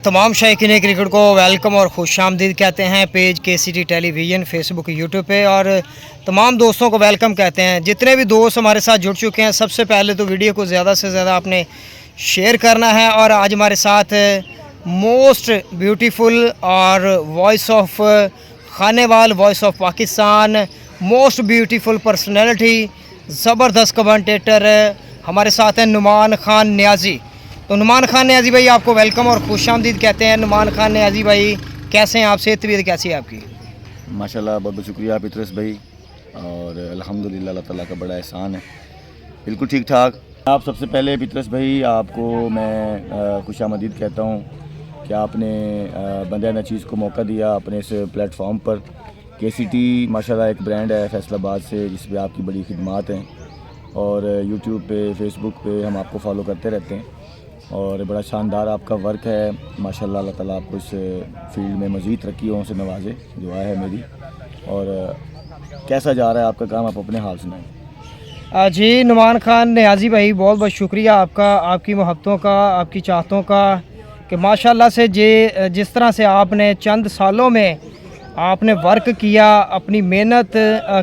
तमाम शायकीन क्रिकेट को वेलकम और खुश आमदीद कहते हैं page KCT television Facebook YouTube पे, और तमाम दोस्तों को वेलकम कहते हैं। जितने भी दोस्त हमारे साथ जुड़ चुके हैं, सबसे पहले तो वीडियो को ज़्यादा से ज़्यादा आपने शेयर करना है। और आज हमारे साथ मोस्ट ब्यूटीफुल और voice of Khanewal, voice of Pakistan, most beautiful personality, ज़बरदस्त कमेंटेटर हमारे साथ हैं नुमान खान नियाज़ी। तो नुमान खान नियाज़ी भाई, आपको वेलकम और खुश आमदीद कहते हैं। नुमान खान नियाज़ी भाई, कैसे हैं आप? सेहत तबीयत कैसी है आपकी? माशाल्लाह, बहुत बहुत शुक्रिया पितरस भाई, और अल्हम्दुलिल्लाह अल्लाह ताला का बड़ा एहसान है, बिल्कुल ठीक ठाक। आप सबसे पहले पितरस भाई, आपको मैं खुश आमदीद कहता हूँ कि आपने बंदे नचीज़ को मौका दिया अपने इस प्लेटफॉर्म पर। KCT माशाल्लाह एक ब्रांड है फैसलाबाद से, जिस पर आपकी बड़ी खिदमात हैं, और यूट्यूब पे, फेसबुक पे हम आपको फॉलो करते रहते हैं, और बड़ा शानदार आपका वर्क है माशाल्लाह। अल्लाह ताला आपको इस फील्ड में मज़ीद तरक्कियों से नवाजे, दुआ है मेरी। और कैसा जा रहा है आपका काम, आप अपने हाल सुनाएं। जी नुमान खान नियाज़ी भाई, बहुत बहुत शुक्रिया आपका, आपकी मोहब्बतों का, आपकी चाहतों का, कि माशाल्लाह से जिस तरह से आपने चंद सालों में आपने वर्क किया, अपनी मेहनत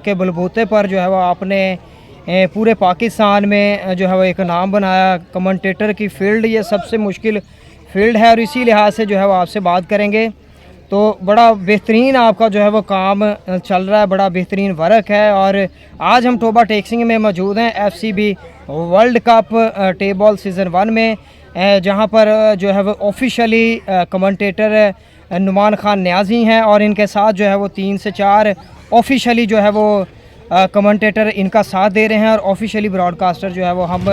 के बलबूते पर जो है वो आपने पूरे पाकिस्तान में जो है वो एक नाम बनाया। कमेंटेटर की फ़ील्ड ये सबसे मुश्किल फ़ील्ड है, और इसी लिहाज से जो है वो आपसे बात करेंगे। तो बड़ा बेहतरीन आपका जो है वो काम चल रहा है, बड़ा बेहतरीन वर्क है। और आज हम टोबा टेक्सिंग में मौजूद हैं FCB world cup table season 1 में, जहां पर जो है वो ऑफिशियली कमेंटेटर नुमान खान नियाज़ी हैं, और इनके साथ जो है वो 3 से 4 ऑफिशियली जो है वो कमेंटेटर इनका साथ दे रहे हैं, और ऑफिशियली ब्रॉडकास्टर जो है वो हम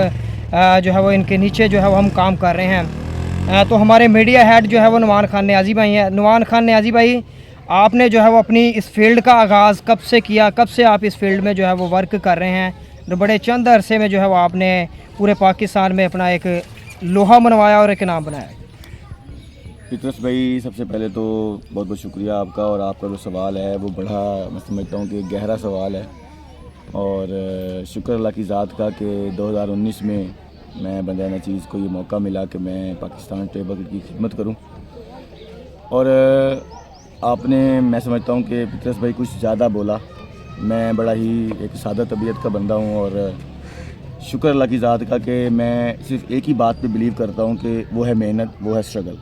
जो है वो इनके नीचे जो है वो हम काम कर रहे हैं। तो हमारे मीडिया हेड जो है वो नुमान खान नियाज़ी भाई हैं। नुमान खान नियाज़ी भाई, आपने जो है वो अपनी इस फील्ड का आगाज़ कब से किया, कब से आप इस फील्ड में जो है वो वर्क कर रहे हैं? तो बड़े चंद अरसे में जो है वो आपने पूरे पाकिस्तान में अपना एक लोहा मनवाया और एक नाम बनाया। पितरस भाई, सबसे पहले तो बहुत बहुत शुक्रिया आपका, और आपका जो सवाल है वो बड़ा, मैं समझता हूँ कि गहरा सवाल है। और शुक्र अल्लाह की ज़ात का कि 2019 में मैं बंदा नचीज़ को ये मौका मिला कि मैं पाकिस्तान टेबल की खिदमत करूं। और आपने, मैं समझता हूं कि पितरस भाई कुछ ज़्यादा बोला। मैं बड़ा ही एक सादा तबीयत का बंदा हूं, और शुक्र अल्लाह की ज़ात का कि मैं सिर्फ़ एक ही बात पे बिलीव करता हूं कि वो है मेहनत, वो है स्ट्रगल।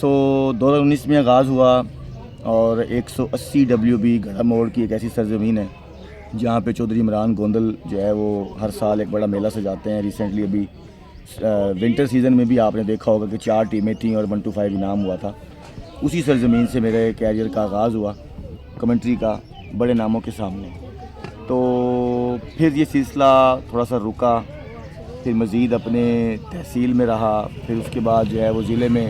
2019 में आगाज़ हुआ, और 180 WB गढ़ा मोड़ की एक ऐसी सरजमीन है जहाँ पे चौधरी इमरान गोंदल जो है वो हर साल एक बड़ा मेला सजाते हैं। रिसेंटली अभी विंटर सीज़न में भी आपने देखा होगा कि 4 टीमें थीं और 1 to 5 इनाम हुआ था। उसी सरजमीन से मेरे कैरियर का आगाज़ हुआ कमेंट्री का, बड़े नामों के सामने। तो फिर ये सिलसिला थोड़ा सा रुका, फिर मज़ीद अपने तहसील में रहा, फिर उसके बाद जो है वो ज़िले में।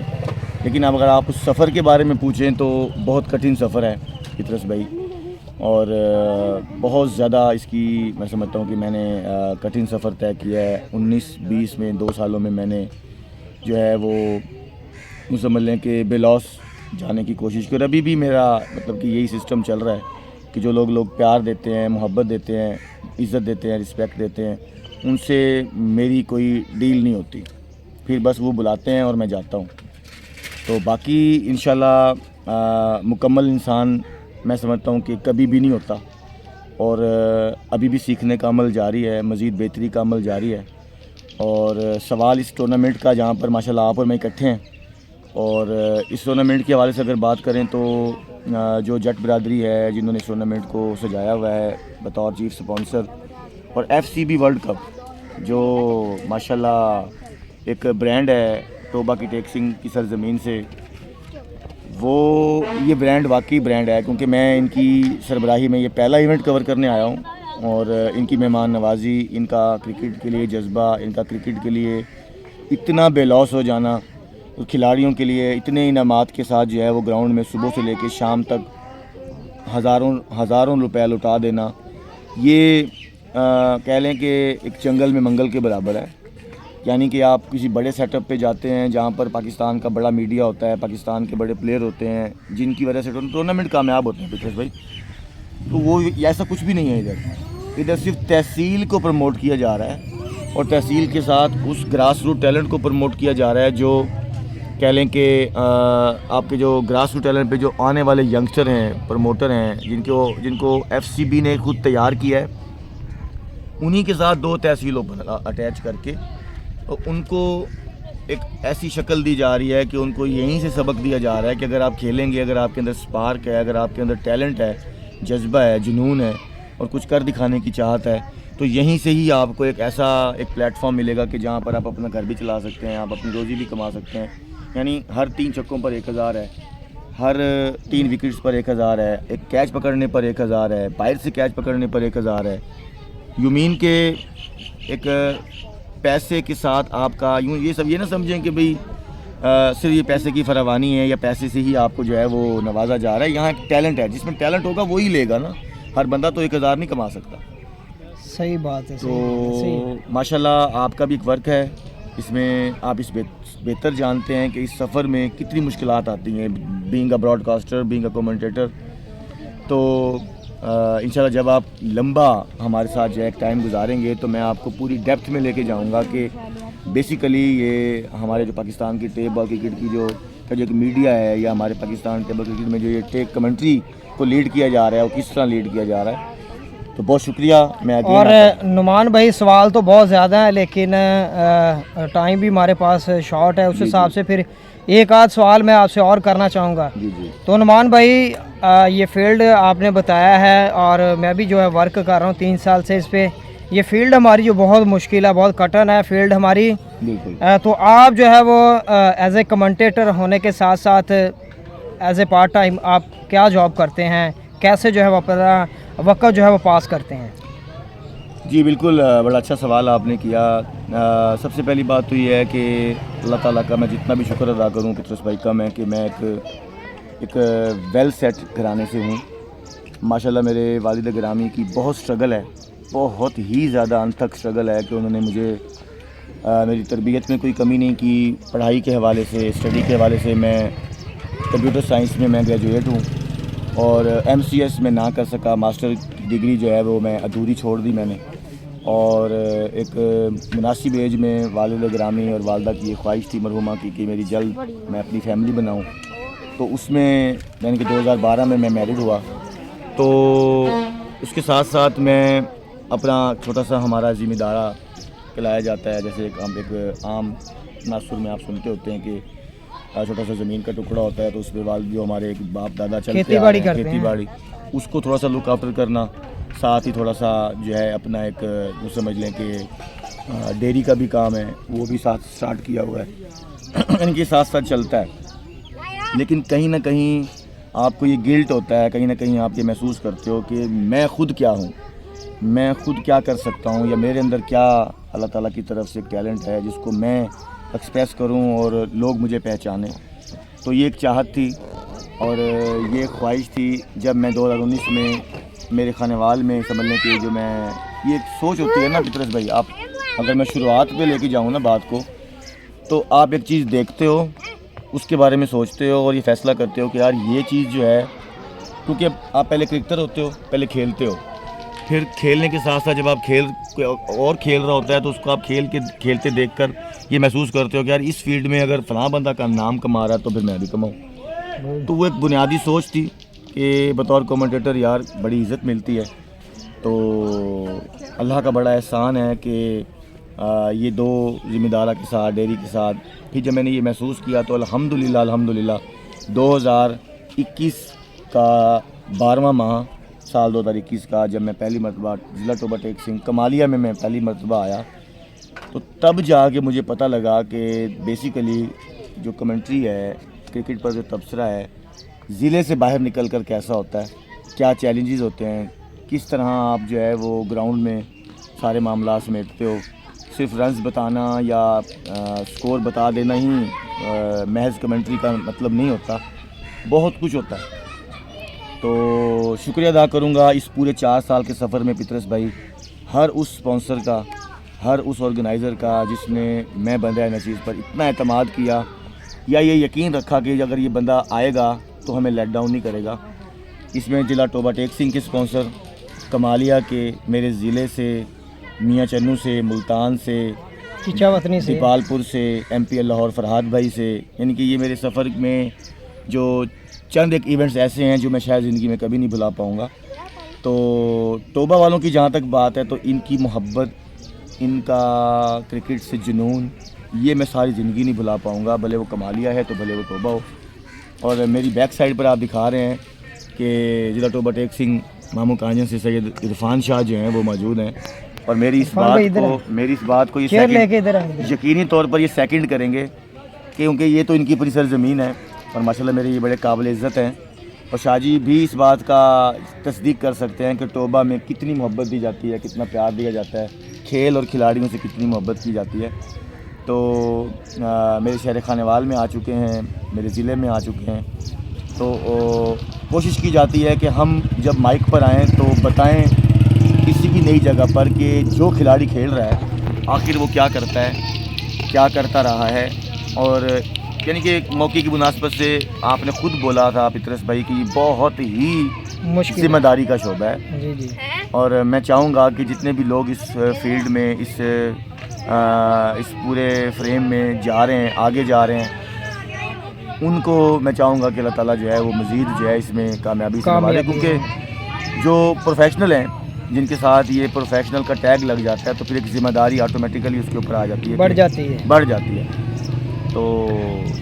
लेकिन अब अगर आप उस सफ़र के बारे में पूछें तो बहुत कठिन सफ़र है पितरस भाई, और बहुत ज़्यादा इसकी मैं समझता हूँ कि मैंने कठिन सफ़र तय किया है। 19-20 में 2 सालों में मैंने जो है वो समझ लें कि बेलॉस जाने की कोशिश की। और अभी भी मेरा मतलब कि यही सिस्टम चल रहा है कि जो लोग प्यार देते हैं, मोहब्बत देते हैं, इज़्ज़त देते हैं, रिस्पेक्ट देते हैं, उनसे मेरी कोई डील नहीं होती। फिर बस वो बुलाते हैं और मैं जाता हूँ। तो बाकी इंशाल्लाह मुकम्मल इंसान मैं समझता हूँ कि कभी भी नहीं होता, और अभी भी सीखने का अमल जारी है, मज़ीद बेहतरी का अमल जारी है। और सवाल इस टूर्नामेंट का, जहाँ पर माशाल्लाह आप और मैं इकट्ठे हैं, और इस टूर्नामेंट के हवाले से अगर बात करें तो जो जट बरादरी है जिन्होंने इस टूर्नामेंट को सजाया हुआ है बतौर चीफ स्पॉन्सर, और FCB वर्ल्ड कप जो माशाल्लाह एक ब्रांड है टोबा की टेक्सिंग की सरजमीन से, वो ये ब्रांड वाकई ब्रांड है, क्योंकि मैं इनकी सरबराही में ये पहला इवेंट कवर करने आया हूँ। और इनकी मेहमान नवाजी, इनका क्रिकेट के लिए जज्बा, इनका क्रिकेट के लिए इतना बेलौस हो जाना, तो खिलाड़ियों के लिए इतने इनामात के साथ जो है वो ग्राउंड में सुबह से लेकर शाम तक हज़ारों रुपए लुटा देना, ये कह लें कि एक जंगल में मंगल के बराबर है। यानी कि आप किसी बड़े सेटअप पे जाते हैं जहाँ पर पाकिस्तान का बड़ा मीडिया होता है, पाकिस्तान के बड़े प्लेयर होते हैं, जिनकी वजह से टूर्नामेंट कामयाब होते हैं पितरस भाई। तो वो ऐसा कुछ भी नहीं है इधर सिर्फ तहसील को प्रमोट किया जा रहा है, और तहसील के साथ उस ग्रास रूट टैलेंट को प्रमोट किया जा रहा है जो کہہ لیں کہ آپ کے جو گراس روٹ ٹیلنٹ پہ جو آنے والے ینگسٹر ہیں، پروموٹر ہیں، جن کو ایف سی بی نے خود تیار کیا ہے، انہی کے ساتھ 2 تحصیلوں پر اٹیچ کر کے ان کو ایک ایسی شکل دی جا رہی ہے کہ ان کو یہیں سے سبق دیا جا رہا ہے کہ اگر آپ کھیلیں گے، اگر آپ کے اندر سپارک ہے، اگر آپ کے اندر ٹیلنٹ ہے، جذبہ ہے، جنون ہے اور کچھ کر دکھانے کی چاہت ہے، تو یہیں سے ہی آپ کو ایک ایسا ایک پلیٹ فارم ملے گا کہ جہاں پر آپ اپنا گھر بھی چلا سکتے ہیں، آپ اپنی روزی بھی کما سکتے ہیں. یعنی ہر 3 چھکوں پر 1000 ہے، ہر 3 وکٹس پر 1000 ہے، ایک کیچ پکڑنے پر 1000 ہے، باہر سے کیچ پکڑنے پر 1000 ہے. یوں مین کہ ایک پیسے کے ساتھ آپ کا یوں یہ نہ سمجھیں کہ بھئی صرف یہ پیسے کی فراوانی ہے یا پیسے سے ہی آپ کو جو ہے وہ نوازا جا رہا ہے. یہاں ایک ٹیلنٹ ہے، جس میں ٹیلنٹ ہوگا وہی لے گا نا. ہر بندہ تو 1000 نہیں کما سکتا. صحیح بات ہے. تو ماشاءاللہ آپ کا بھی ایک ورک ہے، اس میں آپ اس بہتر جانتے ہیں کہ اس سفر میں کتنی مشکلات آتی ہیں، being a broadcaster, being a commentator. تو انشاءاللہ جب آپ لمبا ہمارے ساتھ جو ہے ایک ٹائم گزاریں گے تو میں آپ کو پوری ڈیپتھ میں لے کے جاؤں گا کہ بیسیکلی یہ ہمارے جو پاکستان کی ٹیپ بال کرکٹ کی جو ایک میڈیا ہے، یا ہمارے پاکستان ٹیپ بال کرکٹ میں جو یہ ٹیک کمنٹری کو لیڈ کیا جا رہا ہے وہ کس طرح لیڈ کیا جا رہا ہے. تو بہت شکریہ. میں اور نعمان بھائی سوال تو بہت زیادہ ہیں لیکن ٹائم بھی ہمارے پاس شارٹ ہے، اس حساب سے پھر ایک آدھ سوال میں آپ سے اور کرنا چاہوں گا. جی تو نعمان بھائی یہ فیلڈ آپ نے بتایا ہے اور میں بھی جو ہے ورک کر رہا ہوں 3 سال سے اس پہ. یہ فیلڈ ہماری جو بہت مشکل ہے، بہت کٹن ہے فیلڈ ہماری. بالکل. تو آپ جو ہے وہ ایز اے کمنٹیٹر ہونے کے ساتھ ساتھ ایز اے پارٹ ٹائم آپ کیا جاب کرتے ہیں، کیسے جو ہے وہ اپنا وقت جو ہے وہ پاس کرتے ہیں؟ جی بالکل، بڑا اچھا سوال آپ نے کیا. سب سے پہلی بات تو یہ ہے کہ اللہ تعالیٰ کا میں جتنا بھی شکر ادا کروں پطرس بھائی کم ہے کہ میں ایک ویل سیٹ گھرانے سے ہوں. ماشاءاللہ میرے والد گرامی کی بہت سٹرگل ہے، بہت ہی زیادہ انتھک سٹرگل ہے کہ انہوں نے مجھے میری تربیت میں کوئی کمی نہیں کی. پڑھائی کے حوالے سے، اسٹڈی کے حوالے سے میں کمپیوٹر سائنس میں گریجویٹ ہوں اور ایم سی ایس میں نہ کر سکا. ماسٹر ڈگری جو ہے وہ میں ادھوری چھوڑ دی میں نے. اور ایک مناسب ایج میں والد گرامی اور والدہ کی یہ خواہش تھی مرحومہ کی کہ میری جلد میں اپنی فیملی بناؤں. تو اس میں یعنی کہ 2012 میں میرڈ ہوا. تو اس کے ساتھ ساتھ میں اپنا چھوٹا سا ہمارا ذمہ دارہ کھلایا جاتا ہے. جیسے ایک عام ناصر میں آپ سنتے ہوتے ہیں کہ چھوٹا سا زمین کا ٹکڑا ہوتا ہے تو اس پہ والد جو ہمارے ایک باپ دادا چلتے کھیتی باڑی کرتے ہیں، کھیتی باڑی اس کو تھوڑا سا لک آفٹر کرنا، ساتھ ہی تھوڑا سا جو ہے اپنا ایک وہ سمجھ لیں کہ ڈیری کا بھی کام ہے وہ بھی ساتھ سٹارٹ کیا ہوا ہے. ان کے ساتھ ساتھ چلتا ہے. لیکن کہیں نہ کہیں آپ کو یہ گلٹ ہوتا ہے، کہیں نہ کہیں آپ یہ محسوس کرتے ہو کہ میں خود کیا ہوں، میں خود کیا کر سکتا ہوں، یا میرے اندر کیا اللہ تعالیٰ کی طرف سے ٹیلنٹ ہے جس کو میں ایکسپریس کروں اور لوگ مجھے پہچانیں. تو یہ ایک چاہت تھی اور یہ ایک خواہش تھی. جب میں 2019 میں میرے خانے وال میں سمجھ لیں کہ جو میں یہ ایک سوچ ہوتی ہے نا پطرس بھائی، آپ اگر میں شروعات پہ لے کے جاؤں نا بات کو، تو آپ ایک چیز دیکھتے ہو، اس کے بارے میں سوچتے ہو اور یہ فیصلہ کرتے ہو کہ یار یہ چیز جو ہے، کیونکہ آپ پہلے کرکٹر ہوتے ہو، پہلے کھیلتے ہو، پھر کھیلنے کے ساتھ ساتھ جب آپ کوئی اور کھیل رہا ہوتا ہے تو اس کو آپ کھیلتے دیکھ کر یہ محسوس کرتے ہو کہ یار اس فیلڈ میں اگر فلاں بندہ کا نام کما رہا ہے تو پھر میں بھی کماؤں. تو وہ ایک بنیادی سوچ تھی کہ بطور کومنٹیٹر یار بڑی عزت ملتی ہے. تو اللہ کا بڑا احسان ہے کہ یہ 2 ذمہ دارہ کے ساتھ، ڈیری کے ساتھ، پھر جب میں نے یہ محسوس کیا تو الحمدللہ 2021 کا 12واں ماہ سال 2021 کا جب میں پہلی مرتبہ ضلع ٹوبہ ٹیک سنگھ کمالیہ میں پہلی مرتبہ آیا، تو تب جا کے مجھے پتہ لگا کہ بیسیکلی جو کمنٹری ہے، کرکٹ پر جو تبصرہ ہے، ضلع سے باہر نکل کر کیسا ہوتا ہے، کیا چیلنجز ہوتے ہیں، کس طرح آپ جو ہے وہ گراؤنڈ میں سارے معاملات سمیٹتے ہو. صرف رنز بتانا یا سکور بتا دینا ہی محض کمنٹری کا مطلب نہیں ہوتا، بہت کچھ ہوتا ہے. تو شکریہ ادا کروں گا اس پورے 4 سال کے سفر میں پطرس بھائی، ہر اس اسپانسر کا، ہر اس آرگنائزر کا جس نے میں بندہ نچیز پر اتنا اعتماد کیا یا یہ یقین رکھا کہ اگر یہ بندہ آئے گا تو ہمیں لیٹ ڈاؤن نہیں کرے گا. اس میں ضلع ٹوبہ ٹیک سنگھ کے اسپانسر، کمالیہ کے، میرے ضلع سے، میاں چنو سے، ملتان سے، चीचा वतनी से। दीपालपुर से, MPL लाहौर फरहाद भाई से। यानी कि ये मेरे सफ़र में जो चंद एक इवेंट्स ऐसे हैं जो मैं शायद ज़िंदगी में कभी नहीं भुला पाऊँगा। तो तोबा वालों की जहाँ तक बात है, तो इनकी मोहब्बत, इनका क्रिकेट से जुनून, ये मैं सारी ज़िंदगी नहीं भुला पाऊँगा, भले वो कमालिया है तो भले वो तोबा हो। और मेरी बैक साइड पर आप दिखा रहे हैं कि ज़िला टोबा टेक सिंह मामू कांजन से सैयद इरफान शाह जो हैं वो मौजूद हैं। और मेरी इस बात को ये यकीनी तौर पर ये सेकंड करेंगे, क्योंकि ये तो इनकी पूरी सरजमीन है और माशाल्लाह मेरे ये बड़े काबिल इज़्ज़त हैं। और शाह जी भी इस बात का तस्दीक कर सकते हैं कि तोबा में कितनी मोहब्बत दी जाती है, कितना प्यार दिया जाता है, खेल और खिलाड़ियों से कितनी मोहब्बत की जाती है। तो मेरे शहर खानेवाल में आ चुके हैं, मेरे ज़िले में आ चुके हैं। तो कोशिश की जाती है कि हम जब माइक पर आएँ तो बताएं किसी भी नई जगह पर कि जो खिलाड़ी खेल रहा है आखिर वो क्या करता है, क्या करता रहा है। और यानी कि मौके की मुनासबत से आपने खुद बोला था पितरस भाई कि बहुत ही मुश्किल जिम्मेदारी का शोबा है। जी जी। और मैं चाहूँगा कि जितने भी लोग इस फील्ड में, इस पूरे फ्रेम में जा रहे हैं, आगे जा रहे हैं, उनको मैं चाहूँगा कि अल्लाह ताला जो है वो मज़ीद जो है इसमें कामयाबी से नवाजे। क्योंकि जो प्रोफेशनल हैं, जिनके साथ ये प्रोफेशनल का टैग लग जाता है, तो फिर एक ज़िम्मेदारी ऑटोमेटिकली उसके ऊपर आ जाती है, बढ़ जाती है। तो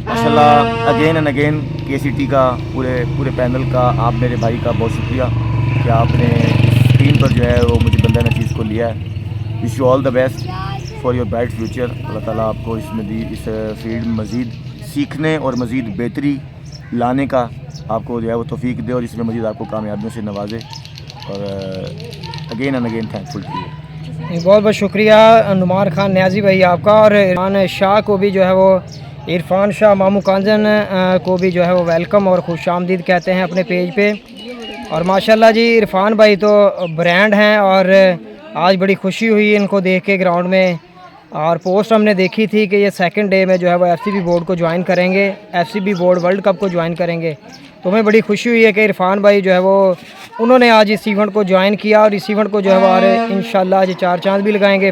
माशाल्लाह अगेन एंड अगेन KCT का पूरे पैनल का, आप मेरे भाई का बहुत शुक्रिया कि आपने इस टीम पर जो है वो मुझे बंदा नचीज़ को लिया है। Wish you all the best for your bright future. अल्लाह ताला आपको इस फील्ड में मज़ीद सीखने और मज़ीद बेहतरी लाने का आपको जो है वो तौफीक दे और इसमें मज़ीद आपको कामयाबियों से नवाजे। और again and again thankful to you. बहुत बहुत शुक्रिया नुमान खान न्याजी भाई आपका। और इरफान शाह को भी जो है वो, इरफान शाह मामू कांजन को भी जो है वो वेलकम और खुश आमदीद कहते हैं अपने पेज पे। और माशाल्लाह जी इरफान भाई तो ब्रांड हैं और आज बड़ी खुशी हुई इनको देख के ग्राउंड में। और पोस्ट हमने देखी थी कि ये सेकंड डे में जो है वो FCB बोर्ड को ज्वाइन करेंगे, FCB बोर्ड वर्ल्ड कप को ज्वाइन करेंगे। तो हमें बड़ी खुशी हुई है कि इरफान भाई जो है वो उन्होंने आज इस इवेंट को ज्वाइन किया और इस इवेंट को जो है वो और इंशाल्लाह आज 4 चांद भी लगाएंगे।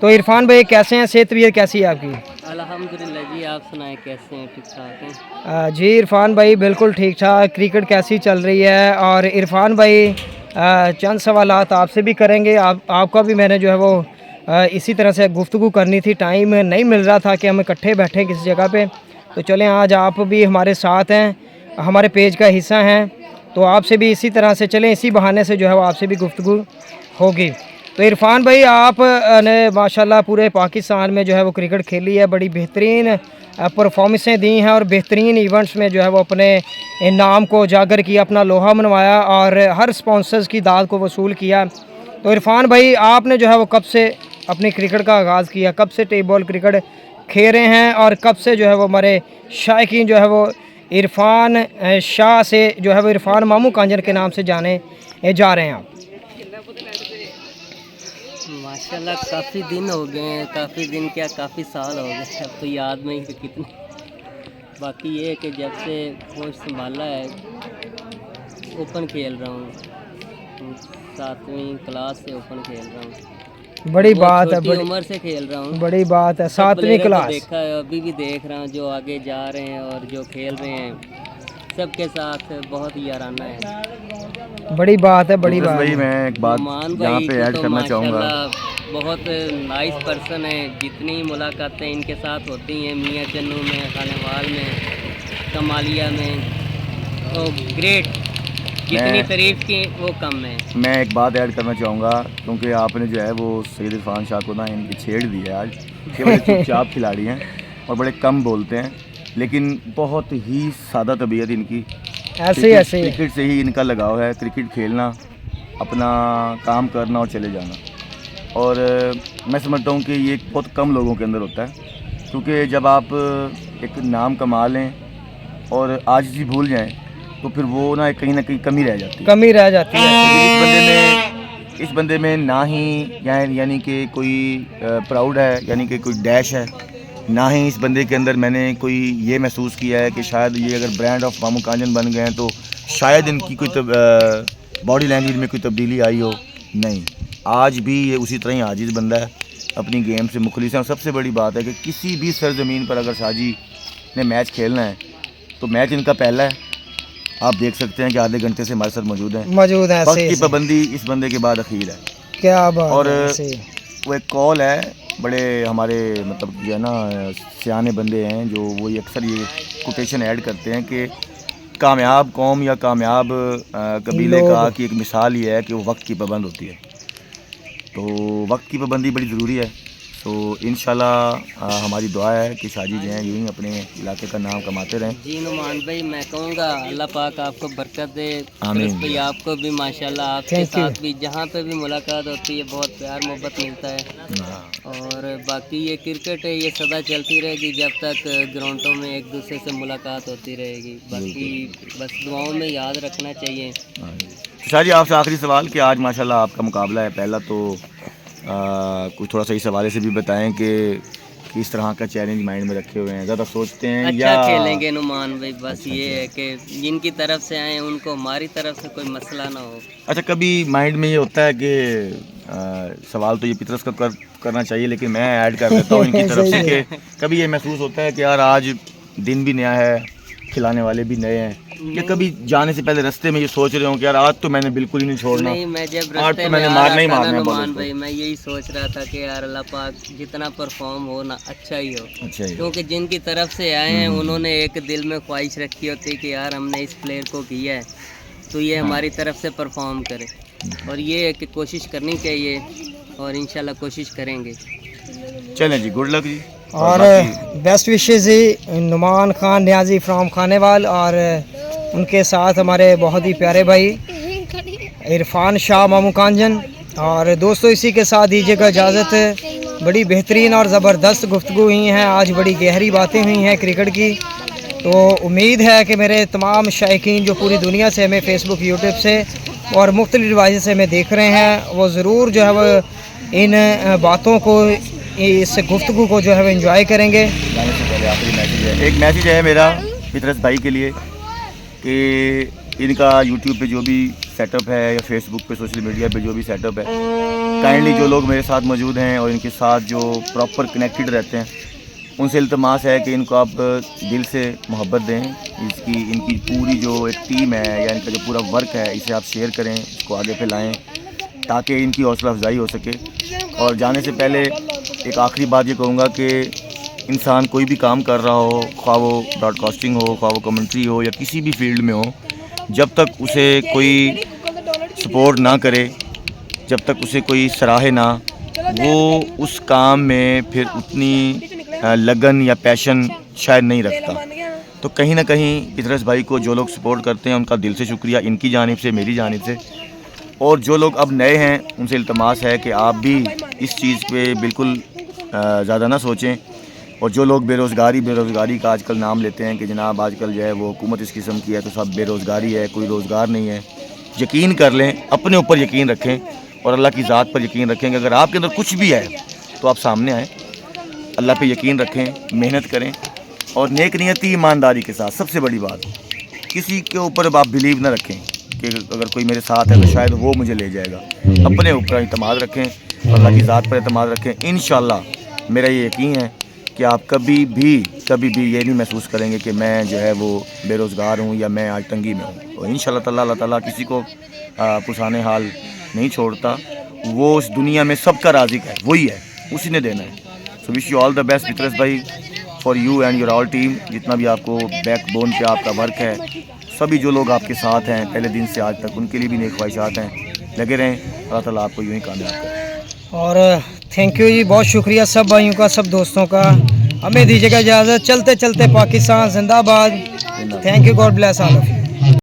तो इरफान भाई कैसे हैं, सेहत तबीयत कैसी है आपकी? अल्हम्दुलिल्लाह जी, आप सुनाएं कैसे हैं? ठीक ठाक हैं जी इरफान भाई बिल्कुल ठीक ठाक। क्रिकेट कैसी चल रही है? और इरफान भाई चंद सवालात आपसे भी करेंगे। आपका भी मैंने जो है वो इसी तरह से गुफ्तगू करनी थी, टाइम नहीं मिल रहा था कि हम इकट्ठे बैठें किसी जगह पे। तो चलें आज आप भी हमारे साथ हैं, हमारे पेज का हिस्सा हैं, तो आपसे भी इसी तरह से चलें, इसी बहाने से जो है वो आपसे भी गुफ्तगू होगी। तो इरफान भाई आप ने माशाल्लाह पूरे पाकिस्तान में जो है वो क्रिकेट खेली है, बड़ी बेहतरीन परफॉर्मेंसें दी हैं और बेहतरीन इवेंट्स में जो है वो अपने नाम को उजागर किया, अपना लोहा मनवाया और हर स्पॉन्सर्स की दाद को वसूल किया। तो इरफान भाई आपने जो है वो कब से अपनी क्रिकेट का आगाज़ किया, कब से टेप बॉल क्रिकेट खेल रहे हैं और कब से जो है वो हमारे शायकीन जो है वो इरफान शाह से जो है वो इरफान मामू कांजन के नाम से जाने जा रहे हैं आप? माशाल्लाह काफ़ी दिन हो गए हैं, काफ़ी दिन क्या काफ़ी साल हो गए, अब तो याद नहीं कि कितने। बाकी ये है कि जब से पोस्ट संभाला है ओपन खेल रहा हूँ, 7वीं क्लास से ओपन खेल रहा हूँ। बड़ी बात है, बड़ी उम्र से खेल रहा हूँ, बड़ी बात है। 7वीं क्लास देखा है, अभी भी देख रहा हूँ जो आगे जा रहे हैं और जो खेल रहे हैं सबके साथ बहुत ही याराना है। बड़ी बात है, बड़ी बात। भाई मैं एक बात यहाँ पे ऐड करना चाहूँगा, बहुत नाइस पर्सन है। जितनी मुलाकातें इनके साथ होती हैं मियाँ चन्नू में, खानेवाल में, कमालिया में, तो ग्रेट, जितनी तारीफ की वो कम है। मैं एक बात ऐड करना चाहूँगा, क्योंकि आपने जो है वो सैयद इरफान शाह को ना इनकी छेड़ दी है आज। ये बड़े चुपचाप खिलाड़ी हैं और बड़े कम बोलते हैं, लेकिन बहुत ही सादा तबीयत इनकी। ऐसे ऐसे क्रिकेट से ही इनका लगाव है, क्रिकेट खेलना, अपना काम करना और चले जाना। और मैं समझता हूँ कि ये बहुत कम लोगों के अंदर होता है, क्योंकि जब आप एक नाम कमा लें और आज ही भूल जाएं तो फिर वो ना कहीं कमी रह जाती है। इस बंदे में ना ही यानी कि कोई प्राउड है, यानी कि कोई डैश है, ना ही इस बंदे के अंदर मैंने कोई ये महसूस किया है कि शायद ये अगर ब्रांड ऑफ मामू कांजन बन गए हैं तो शायद इनकी कोई बॉडी लैंग्वेज में कोई तब्दीली आई हो। नहीं, आज भी ये उसी तरह ही आजिज़ बंदा है, اپنی گیم سے مخلص ہیں. اور سب سے بڑی بات ہے کہ کسی بھی سرزمین پر اگر شاجی نے میچ کھیلنا ہے تو میچ ان کا پہلا ہے. آپ دیکھ سکتے ہیں کہ آدھے گھنٹے سے ہمارے ساتھ موجود ہیں. وقت کی پابندی اس بندے کے بعد اخیر ہے. کیا بات. اور وہ ایک کال ہے, بڑے ہمارے مطلب جو ہے نا سیانے بندے ہیں جو وہ اکثر یہ کوٹیشن ایڈ کرتے ہیں کہ کامیاب قوم یا کامیاب قبیلے کا کی ایک مثال یہ ہے کہ وہ وقت کی پابند ہوتی ہے. تو وقت کی پابندی بڑی ضروری ہے. تو انشاءاللہ ہماری دعا ہے کہ شاجی جو ہیں یوں ہی اپنے علاقے کا نام کماتے رہیں. جی نعمان بھائی میں کہوں گا اللہ پاک آپ کو برکت دے. آمین بھائی آپ کو بھی ماشاءاللہ آپ کے ساتھ بھی جہاں پہ بھی ملاقات ہوتی ہے بہت پیار محبت ملتا ہے. اور باقی یہ کرکٹ ہے یہ سدا چلتی رہے گی جب تک گراؤنڈوں میں ایک دوسرے سے ملاقات ہوتی رہے گی. باقی بس دعاؤں میں یاد رکھنا چاہیے. شاجی آپ سے آخری سوال کہ آج ماشاءاللہ آپ کا مقابلہ ہے پہلا, تو کچھ تھوڑا سا اس حوالے سے بھی بتائیں کہ کس طرح کا چیلنج مائنڈ میں رکھے ہوئے ہیں, زیادہ سوچتے ہیں اچھا یا کھیلیں گے نعمان بھائی. بس یہ ہے کہ جن کی طرف سے آئیں ان کو ہماری طرف سے کوئی مسئلہ نہ ہو. اچھا کبھی مائنڈ میں یہ ہوتا ہے کہ سوال تو یہ پطرس کا کرنا چاہیے لیکن میں ایڈ کر دیتا ہوں ان کی طرف سے کہ کبھی یہ محسوس ہوتا ہے کہ یار آج دن بھی نیا ہے, کھلانے والے بھی نئے ہیں, یا کبھی جانے سے پہلے رستے میں یہ سوچ رہے ہوں کہ یار آج تو میں نے بالکل ہی نہیں چھوڑنا, نہیں میں جب آج رستے تو میں نے میں مارنا ہی مارنا ہے نعمان بھائی میں یہی سوچ رہا تھا کہ یار اللہ پاک جتنا پرفارم ہو نا اچھا ہی ہو. کیونکہ جن کی طرف سے آئے ہیں انہوں نے ایک دل میں خواہش رکھی ہوتی کہ یار ہم نے اس پلیئر کو کیا ہے تو یہ ہماری طرف سے پرفارم کرے. اور یہ ہے کہ کوشش کرنی چاہیے اور انشاءاللہ کوشش کریں گے. چلیں جی, گڈ لک جی. اور best wishes Nauman Khan Niazi from Khanewal, اور ان کے ساتھ ہمارے بہت ہی پیارے بھائی عرفان شاہ مامو کانجن. اور دوستوں اسی کے ساتھ دیجیے گا اجازت. بڑی بہترین اور زبردست گفتگو ہوئی ہیں آج, بڑی گہری باتیں ہوئی ہیں کرکٹ کی. تو امید ہے کہ میرے تمام شائقین جو پوری دنیا سے ہمیں فیس بک یوٹیوب سے اور مختلف ڈیوائسز سے ہمیں دیکھ رہے ہیں وہ ضرور جو ہے وہ ان باتوں کو اس گفتگو کو جو ہے وہ انجوائے کریں گے. جانے سے پہلے آخری میسیج ہے, ایک میسیج ہے میرا پطرس بھائی کے لیے کہ ان کا یوٹیوب پہ جو بھی سیٹ اپ ہے یا فیس بک پہ سوشل میڈیا پہ جو بھی سیٹ اپ ہے, کائنڈلی جو لوگ میرے ساتھ موجود ہیں اور ان کے ساتھ جو پراپر کنیکٹڈ رہتے ہیں ان سے التماس ہے کہ ان کو آپ دل سے محبت دیں. ان کی پوری جو ایک ٹیم ہے یا ان کا جو پورا ورک ہے اسے آپ شیئر کریں, اس کو آگے پھیلائیں تاکہ ان کی حوصلہ افزائی ہو سکے. اور جانے سے پہلے ایک آخری بات یہ کہوں گا کہ انسان کوئی بھی کام کر رہا ہو, خواہ وہ براڈ کاسٹنگ ہو, خواہ وہ کمنٹری ہو یا کسی بھی فیلڈ میں ہو, جب تک اسے کوئی سپورٹ نہ کرے, جب تک اسے کوئی سراہے نہ, وہ اس کام میں پھر اتنی لگن یا پیشن شاید نہیں رکھتا. تو کہیں نہ کہیں پطرس بھائی کو جو لوگ سپورٹ کرتے ہیں ان کا دل سے شکریہ, ان کی جانب سے میری جانب سے. اور جو لوگ اب نئے ہیں ان سے التماس ہے کہ آپ بھی اس چیز پہ بالکل زیادہ نہ سوچیں. اور جو لوگ بے روزگاری کا آج کل نام لیتے ہیں کہ جناب آج کل جو ہے وہ حکومت اس قسم کی ہے تو سب بے روزگاری ہے, کوئی روزگار نہیں ہے, یقین کر لیں, اپنے اوپر یقین رکھیں اور اللہ کی ذات پر یقین رکھیں کہ اگر آپ کے اندر کچھ بھی ہے تو آپ سامنے آئیں, اللہ پہ یقین رکھیں, محنت کریں اور نیک نیتی ایمانداری کے ساتھ. سب سے بڑی بات, کسی کے اوپر اب آپ بلیو نہ رکھیں کہ اگر کوئی میرے ساتھ ہے تو شاید وہ مجھے لے جائے گا. اپنے اوپر اعتماد رکھیں, اللہ کی ذات پر اعتماد رکھیں. انشاءاللہ میرا یہ یقین ہے کہ آپ کبھی بھی یہ نہیں محسوس کریں گے کہ میں جو ہے وہ بے روزگار ہوں یا میں آج تنگی میں ہوں. اور انشاءاللہ تعالیٰ اللہ تعالیٰ کسی کو پرسانے حال نہیں چھوڑتا, وہ اس دنیا میں سب کا رازق ہے, وہی ہے, اسی نے دینا ہے. سو wish you all the best پطرس بھائی, for you and your all team. جتنا بھی آپ کو بیک بون پہ آپ کا ورک ہے, سبھی جو لوگ آپ کے ساتھ ہیں پہلے دن سے آج تک, ان کے لیے بھی نیک خواہشات ہیں. لگے رہیں, اللہ تعالیٰ آپ کو یوں ہی کامیاب کرے. اور تھینک یو جی, بہت شکریہ سب بھائیوں کا, سب دوستوں کا. ہمیں دیجیے گا اجازت, چلتے چلتے پاکستان زندہ باد. Thank you, God bless all of you.